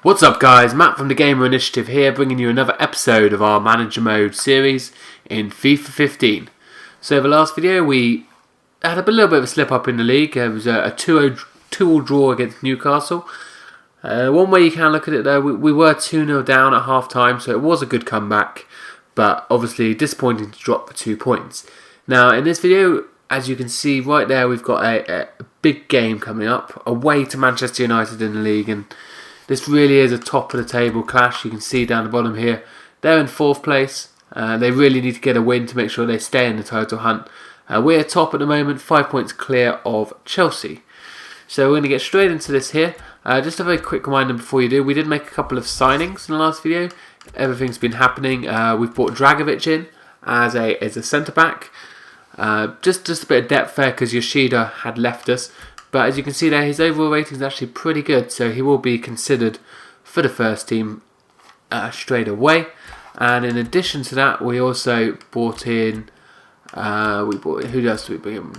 What's up guys, Matt from the Gamer Initiative here, bringing you another episode of our Manager Mode series in FIFA 15. So the last video we had a little bit of a slip up in the league. It was a 2-2 draw against Newcastle. One way you can look at it though, we were 2-0 down at half time, so it was a good comeback, but obviously disappointing to drop for 2 points. Now in this video, as you can see right there, we've got a big game coming up, away to Manchester United in the league, and this really is a top of the table clash. You can see down the bottom here, they're in 4th place. They really need to get a win to make sure they stay in the title hunt. We're top at the moment, 5 points clear of Chelsea. So we're going to get straight into this here. Just a very quick reminder before you do, we did make a couple of signings in the last video. Everything's been happening. We've brought Dragovic in as a centre back. Just a bit of depth there because Yoshida had left us. But as you can see there, his overall rating is actually pretty good, so he will be considered for the first team straight away. And in addition to that, we also brought in, who else did we bring in?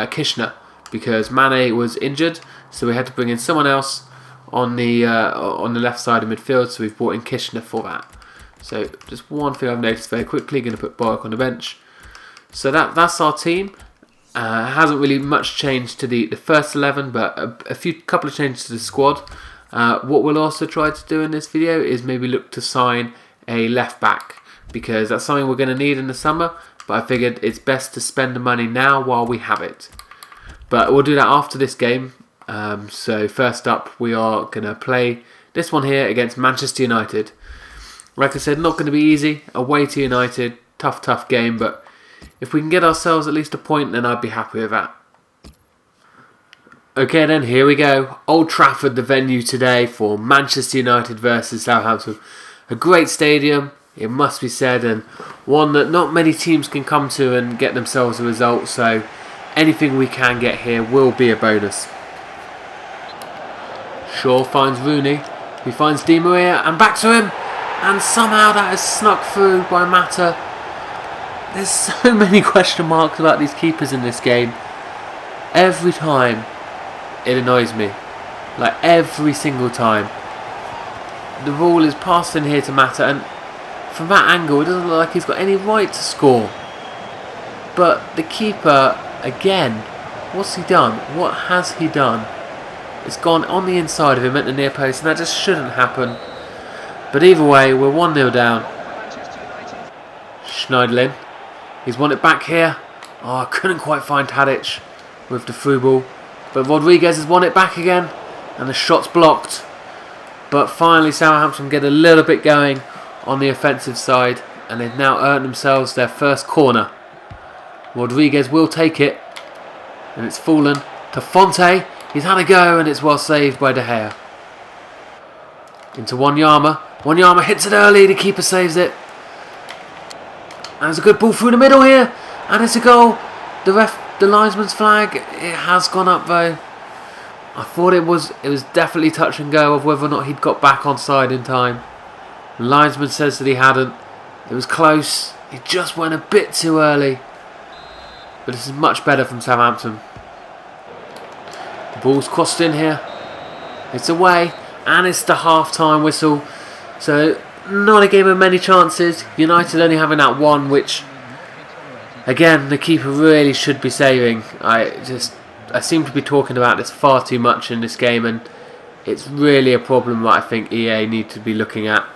Kishner, because Mane was injured, so we had to bring in someone else on the left side of midfield. So we've brought in Kishner for that. So just one thing I've noticed very quickly, going to put Borek on the bench. So that's our team. Hasn't really much changed to the first 11, but a couple of changes to the squad. What we'll also try to do in this video is maybe look to sign a left back, because that's something we're going to need in the summer, but I figured it's best to spend the money now while we have it. But we'll do that after this game. So first up, we are going to play this one here against Manchester United. Like I said, not going to be easy. Away to United, tough game, but if we can get ourselves at least a point, then I'd be happy with that. Okay then, here we go. Old Trafford, the venue today for Manchester United versus Southampton. A great stadium, it must be said, and one that not many teams can come to and get themselves a result, so anything we can get here will be a bonus. Shaw finds Rooney, he finds Di Maria, and back to him, and somehow that is snuck through by Mata. There's so many question marks about these keepers in this game. Every time it annoys me. Like every single time. The ball is passed in here to Mata, and from that angle it doesn't look like he's got any right to score. But the keeper, again, what's he done? What has he done? It's gone on the inside of him at the near post, and that just shouldn't happen. But either way, we're 1-0 down. Schneiderlin. He's won it back here. Oh, I couldn't quite find Tadic with the through ball. But Rodriguez has won it back again. And the shot's blocked. But finally Southampton get a little bit going on the offensive side. And they've now earned themselves their first corner. Rodriguez will take it. And it's fallen to Fonte. He's had a go and it's well saved by De Gea. Into Wanyama. Wanyama hits it early. The keeper saves it. And there's a good ball through the middle here, and it's a goal. The linesman's flag, it has gone up though. I thought it was definitely touch and go of whether or not he'd got back onside in time. The linesman says that he hadn't. It was close. He just went a bit too early. But this is much better from Southampton. The ball's crossed in here. It's away, and it's the half-time whistle. So not a game of many chances. United only having that one, which again the keeper really should be saving. I seem to be talking about this far too much in this game, and it's really a problem that I think EA need to be looking at.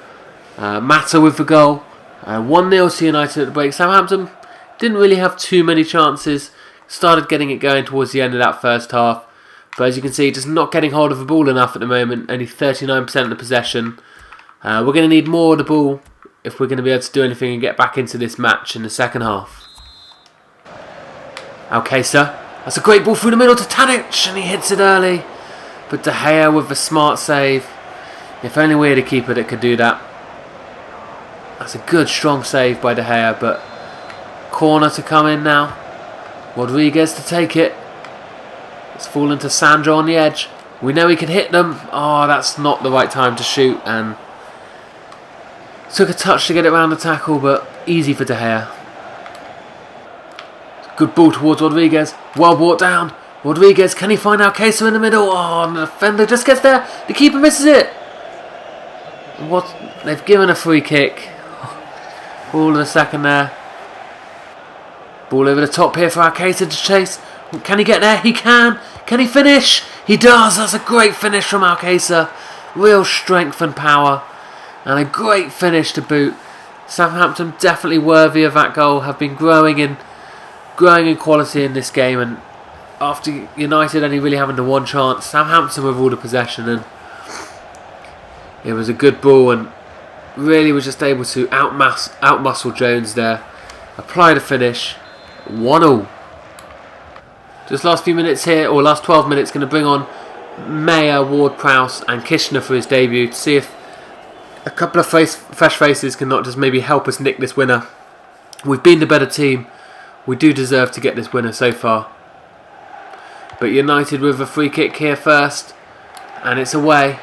Mata with the goal. 1-0 to United at the break. Southampton didn't really have too many chances. Started getting it going towards the end of that first half, but as you can see, just not getting hold of the ball enough at the moment. Only 39% of the possession. We're going to need more of the ball if we're going to be able to do anything and get back into this match in the second half. Alcácer, that's a great ball through the middle to Tadic, and he hits it early. But De Gea with a smart save. If only we had a keeper that could do that. That's a good strong save by De Gea, but corner to come in now. Rodriguez to take it. It's fallen to Sandro on the edge. We know he can hit them. Oh, that's not the right time to shoot, and took a touch to get it around the tackle, but easy for De Gea. Good ball towards Rodriguez. Well brought down. Rodriguez, can he find Alcácer in the middle? Oh, and the defender just gets there. The keeper misses it. what? They've given a free kick. Ball in the second there. Ball over the top here for Alcácer to chase. Can he get there? He can. Can he finish? He does. That's a great finish from Alcácer. Real strength and power. And a great finish to boot. Southampton definitely worthy of that goal. Have been growing in quality in this game. And after United only really having the one chance, Southampton with all the possession. And it was a good ball. And really was just able to outmuscle Jones there. Apply the finish. 1-1. Just last few minutes here, or last 12 minutes, going to bring on Mayer, Ward-Prowse and Kitchener for his debut to see if a couple of fresh faces can not just maybe help us nick this winner. We've been the better team. We do deserve to get this winner so far. But United with a free kick here first, and it's away.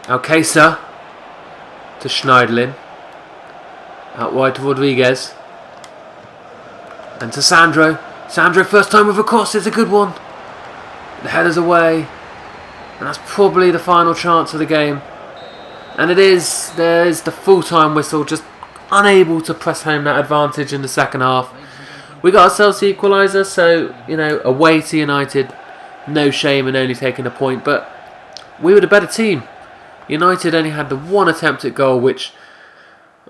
Alcácer to Schneiderlin. Out wide to Rodriguez. And to Sandro. Sandro first time with a cross, it's a good one. The header's away. And that's probably the final chance of the game. And it is. There's the full-time whistle, just unable to press home that advantage in the second half. We got ourselves the equaliser, so, away to United. No shame in only taking a point, but we were the better team. United only had the one attempt at goal, which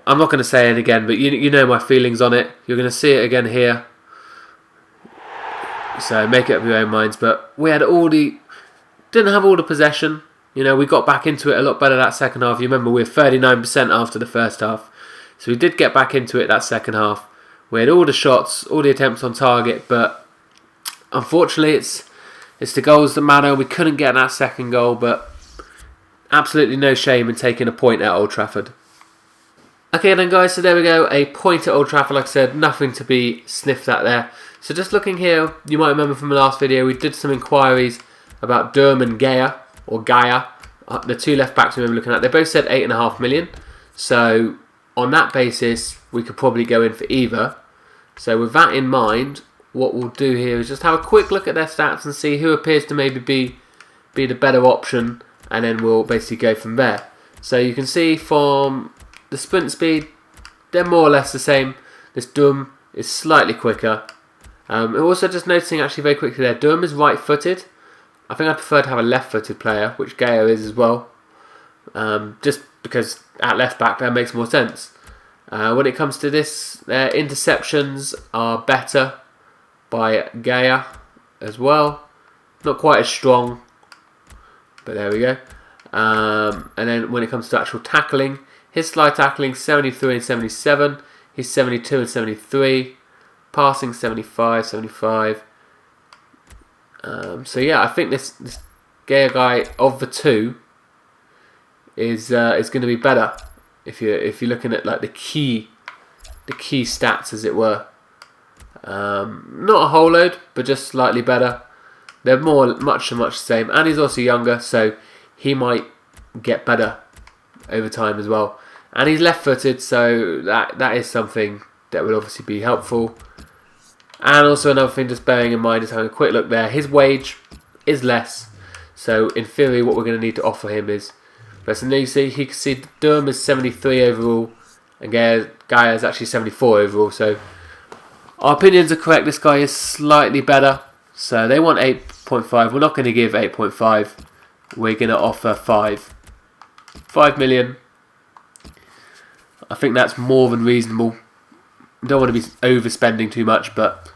I'm not going to say it again, but you know my feelings on it. You're going to see it again here. So make it up your own minds. But we had didn't have all the possession. We got back into it a lot better that second half. You remember we were 39% after the first half. So we did get back into it that second half. We had all the shots, all the attempts on target, but unfortunately it's the goals that matter. We couldn't get that second goal, but absolutely no shame in taking a point at Old Trafford. Okay then guys, so there we go, a point at Old Trafford. Like I said, nothing to be sniffed at there. So just looking here, you might remember from the last video, we did some inquiries about Durham and Gaia, the two left backs we were looking at. They both said 8.5 million. So on that basis, we could probably go in for either. So with that in mind, what we'll do here is just have a quick look at their stats and see who appears to maybe be the better option, and then we'll basically go from there. So you can see from the sprint speed, they're more or less the same. This Durham is slightly quicker. Also just noticing actually very quickly there, Durham is right-footed. I think I prefer to have a left-footed player, which Gaia is as well. Just because at left-back that makes more sense. When it comes to this, their interceptions are better by Gaia as well. Not quite as strong, but there we go. And then when it comes to actual tackling, his slide tackling 73 and 77. He's 72 and 73. Passing 75, 75. So yeah, I think this Gaia guy of the two is going to be better if you're looking at like the key stats, as it were. Not a whole load, but just slightly better. They're much the same, and he's also younger, so he might get better over time as well. And he's left-footed, so that is something that would obviously be helpful. And also another thing just bearing in mind is having a quick look there. His wage is less, so in theory what we're going to need to offer him is... So now you can see Durham is 73 overall, and Gaia is actually 74 overall, so our opinions are correct. This guy is slightly better, so they want 8.5. We're not going to give 8.5. We're going to offer 5 million. I think that's more than reasonable. Don't want to be overspending too much, but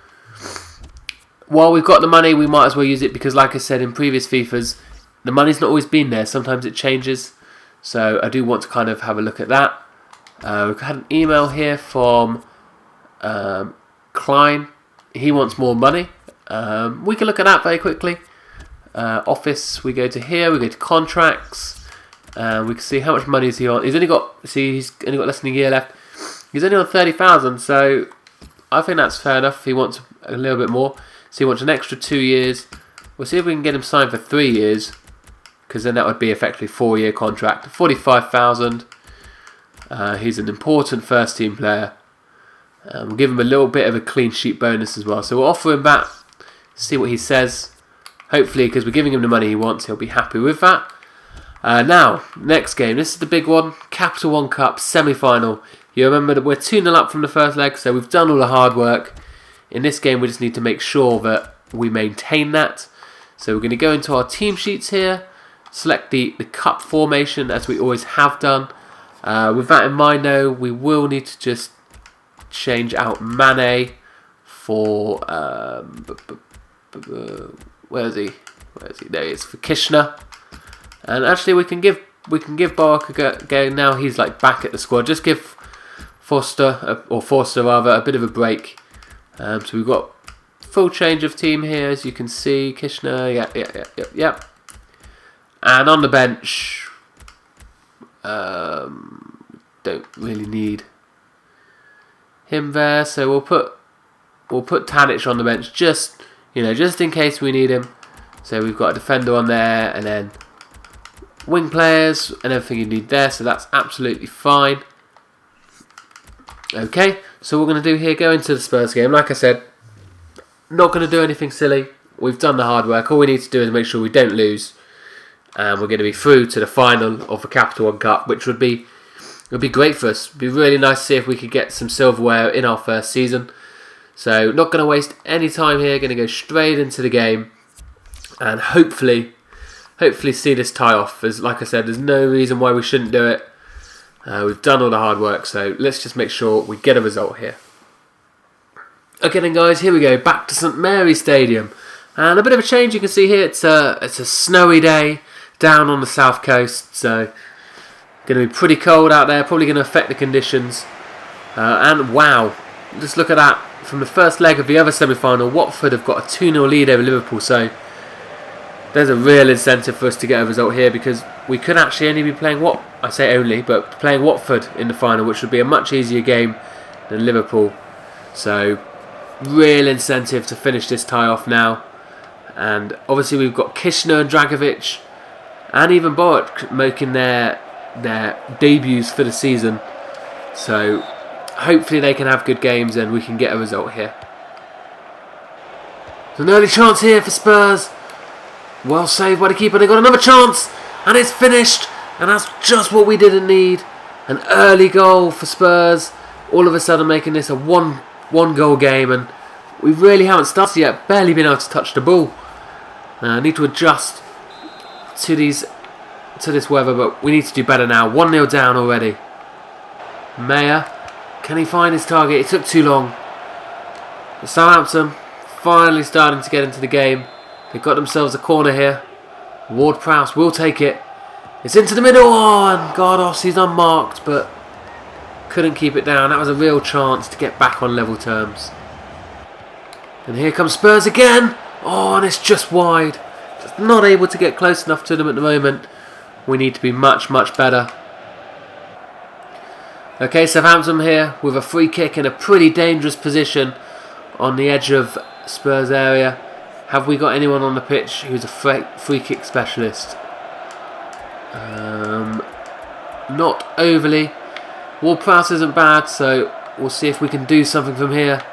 while we've got the money, we might as well use it, because like I said in previous FIFAs, the money's not always been there. Sometimes it changes, so I do want to kind of have a look at that. We've had an email here from Klein. He wants more money. We can look at that very quickly. Office, we go to here, we go to contracts. We can see how much money is he on. He's only got less than a year left. He's only on 30,000, so I think that's fair enough. He wants a little bit more, so he wants an extra 2 years. We'll see if we can get him signed for 3 years, because then that would be effectively 4-year contract. 45,000. He's an important first team player. We'll give him a little bit of a clean sheet bonus as well. So we'll offer him that, see what he says. Hopefully, because we're giving him the money he wants, he'll be happy with that. Now, next game. This is the big one. Capital One Cup semi-final. You remember that we're 2-0 up from the first leg, so we've done all the hard work. In this game, we just need to make sure that we maintain that. So we're going to go into our team sheets here. Select the cup formation, as we always have done. With that in mind, though, we will need to just change out Mane for... where is he? There he is, for Kishner. And actually, we can give Bork a go. Now he's like back at the squad. Just give Forster rather, a bit of a break. So we've got full change of team here, as you can see. Kishner, yeah. And on the bench, don't really need him there. So we'll put Tadic on the bench, just in case we need him. So we've got a defender on there, and then wing players and everything you need there, so that's absolutely fine. Okay, so what we're going to do here, go into the Spurs game. Like I said, not going to do anything silly. We've done the hard work. All we need to do is make sure we don't lose, and we're going to be through to the final of the Capital One Cup, which would be great for us. It'd be really nice to see if we could get some silverware in our first season. So not going to waste any time here. Going to go straight into the game, and hopefully see this tie off. As like I said, there's no reason why we shouldn't do it. We've done all the hard work, so let's just make sure we get a result here. Okay then guys, here we go, back to St Mary's Stadium. And a bit of a change, you can see here, it's a snowy day down on the south coast, so going to be pretty cold out there, probably going to affect the conditions. And wow, just look at that, from the first leg of the other semi-final, Watford have got a 2-0 lead over Liverpool, so there's a real incentive for us to get a result here, because we could actually only be playing playing Watford in the final, which would be a much easier game than Liverpool. So, real incentive to finish this tie off now. And obviously we've got Kishner and Dragovic and even Bork making their debuts for the season. So, hopefully they can have good games and we can get a result here. There's an early chance here for Spurs. Well saved by the keeper. They got another chance, and it's finished. And that's just what we didn't need. An early goal for Spurs. All of a sudden making this a one goal game, and we really haven't started yet. Barely been able to touch the ball. Need to adjust to this weather, but we need to do better now. 1-0 down already. Mayer, can he find his target? It took too long. But Southampton finally starting to get into the game. They've got themselves a corner here. Ward-Prowse will take it. It's into the middle. Oh, and Gardos, he's unmarked, but couldn't keep it down. That was a real chance to get back on level terms. And here comes Spurs again. Oh, and it's just wide. Just not able to get close enough to them at the moment. We need to be much, much better. Okay, Southampton here with a free kick in a pretty dangerous position on the edge of Spurs area. Have we got anyone on the pitch who's a free kick specialist? Not overly. Ward-Prowse isn't bad, so we'll see if we can do something from here.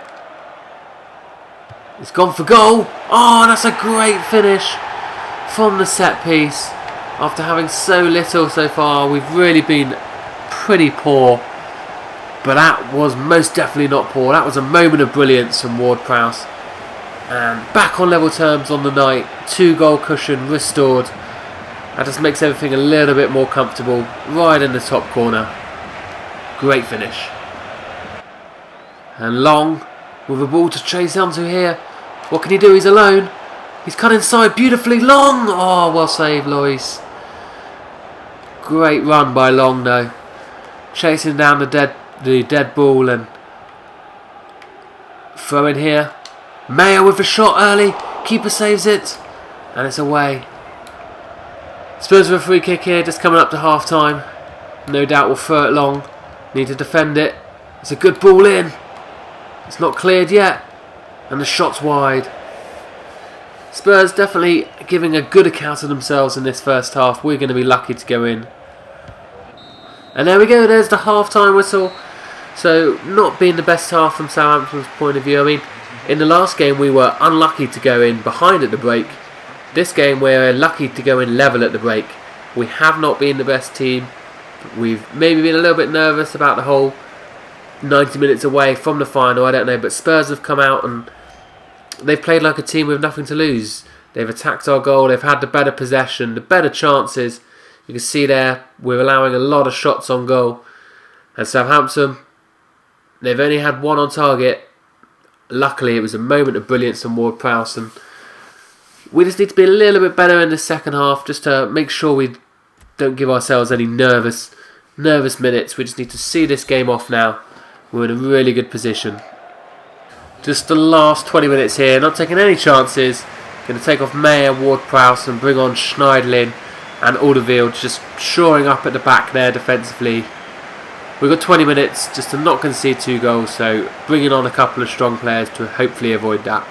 It's gone for goal. Oh, that's a great finish from the set piece. After having so little so far, we've really been pretty poor. But that was most definitely not poor. That was a moment of brilliance from Ward-Prowse. And back on level terms on the night. 2-goal cushion restored. That just makes everything a little bit more comfortable. Right in the top corner. Great finish. And Long with a ball to chase onto here. What can he do? He's alone. He's cut inside beautifully. Long! Oh, well saved, Lois. Great run by Long though. Chasing down the dead ball and throw in here. Mayer with a shot early. Keeper saves it. And it's away. Spurs with a free kick here, just coming up to half time. No doubt we'll throw it long. Need to defend it. It's a good ball in. It's not cleared yet. And the shot's wide. Spurs definitely giving a good account of themselves in this first half. We're going to be lucky to go in. And there we go, there's the half-time whistle. So, not being the best half from Southampton's point of view. I mean, in the last game we were unlucky to go in behind at the break. This game we're lucky to go in level at the break. We have not been the best team. We've maybe been a little bit nervous about the whole 90 minutes away from the final, I don't know, but Spurs have come out and they've played like a team with nothing to lose. They've attacked our goal, they've had the better possession, the better chances. You can see there, we're allowing a lot of shots on goal. And Southampton, they've only had one on target. Luckily, it was a moment of brilliance from Ward-Prowse, and we just need to be a little bit better in the second half, just to make sure we don't give ourselves any nervous minutes. We just need to see this game off now. We're in a really good position. Just the last 20 minutes here, not taking any chances. Going to take off Mayer, Ward-Prowse, and bring on Schneiderlin and Alderweireld, just shoring up at the back there defensively. We've got 20 minutes just to not concede 2 goals, so bringing on a couple of strong players to hopefully avoid that.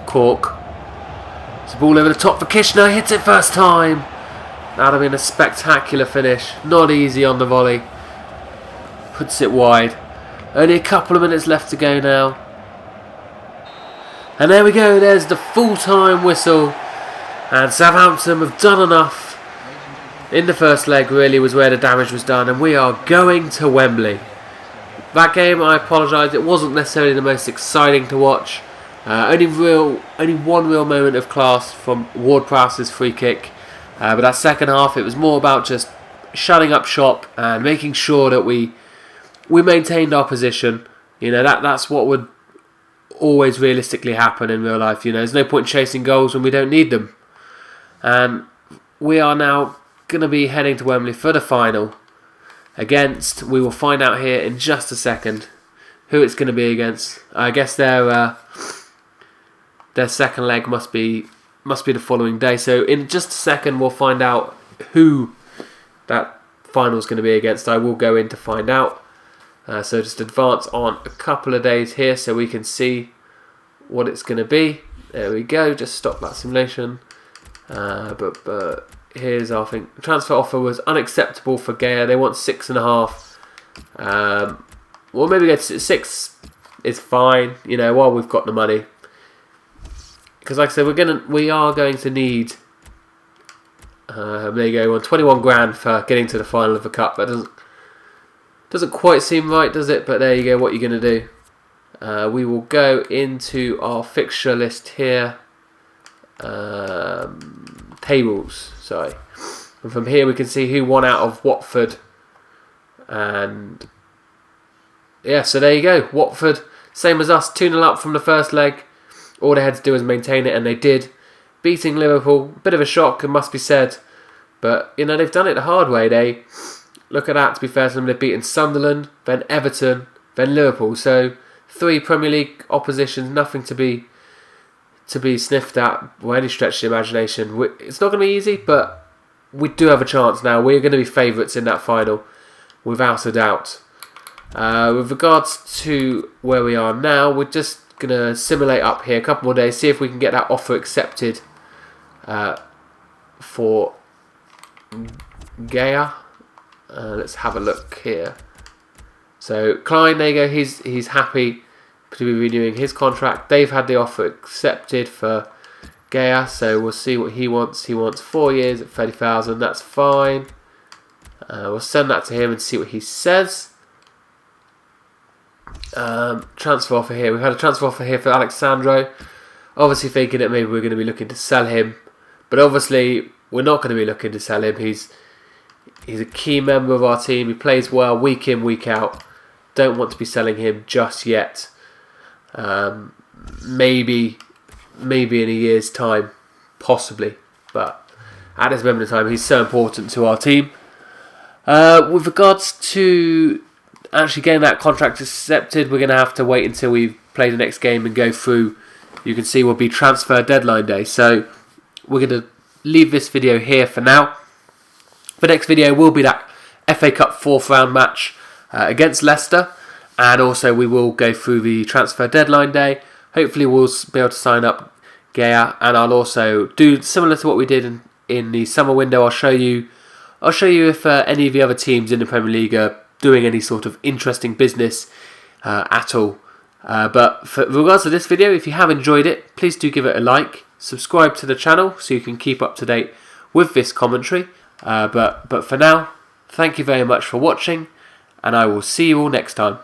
Cork. It's a ball over the top for Kishner, hits it first time. That would have been a spectacular finish. Not easy on the volley. Puts it wide. Only a couple of minutes left to go now. And there we go, there's the full-time whistle. And Southampton have done enough. In the first leg really was where the damage was done, and we are going to Wembley. That game, I apologise, it wasn't necessarily the most exciting to watch. Only one real moment of class from Ward-Prowse's free kick. But that second half, it was more about just shutting up shop and making sure that we maintained our position. You know, that's what would always realistically happen in real life. You know, there's no point chasing goals when we don't need them. And we are now going to be heading to Wembley for the final against, we will find out here in just a second who it's going to be against. I guess their second leg must be the following day. So in just a second we'll find out who that final is going to be against. I will go in to find out. So just advance on a couple of days here so we can see what it's going to be. There we go. Just stop that simulation. But here's our thing. Transfer offer was unacceptable for Gea. They want 6.5. Well, maybe get 6 is fine. You know, while we've got the money. Because like I said, we are going to need. There you go. On 21 grand for getting to the final of the cup. That doesn't quite seem right, does it? But there you go. What you're going to do. We will go into our fixture list here. Tables. Sorry. And from here we can see who won out of Watford. And yeah, so there you go. Watford, same as us, 2-0 up from the first leg. All they had to do was maintain it, and they did. Beating Liverpool, bit of a shock, it must be said. But, you know, they've done it the hard way. They, look at that, to be fair to them, they've beaten Sunderland, then Everton, then Liverpool. So, 3 Premier League oppositions, nothing to be sniffed at by any stretch of the imagination. It's not going to be easy, but we do have a chance now. We're going to be favourites in that final, without a doubt. With regards to where we are now, we're just going to simulate up here a couple more days, see if we can get that offer accepted for Gea. Let's have a look here. So Klein, there you go, he's happy to be renewing his contract. They've had the offer accepted for Gea, so we'll see what he wants. He wants 4 years at 30,000, that's fine. We'll send that to him and see what he says. Transfer offer here. We've had a transfer offer here for Alexandro. Obviously thinking that maybe we're going to be looking to sell him, but obviously we're not going to be looking to sell him. He's a key member of our team. He plays well week in, week out. Don't want to be selling him just yet. Maybe in a year's time, possibly. But at this moment in time, he's so important to our team. With regards to actually getting that contract accepted, we're going to have to wait until we play the next game and go through. You can see will be transfer deadline day. So we're going to leave this video here for now. The next video will be that FA Cup 4th round match against Leicester. And also we will go through the transfer deadline day. Hopefully we'll be able to sign up Gea. And I'll also do similar to what we did in the summer window. I'll show you if any of the other teams in the Premier League are doing any sort of interesting business at all. But for regards to this video, if you have enjoyed it, please do give it a like. Subscribe to the channel so you can keep up to date with this commentary. But for now, thank you very much for watching, and I will see you all next time.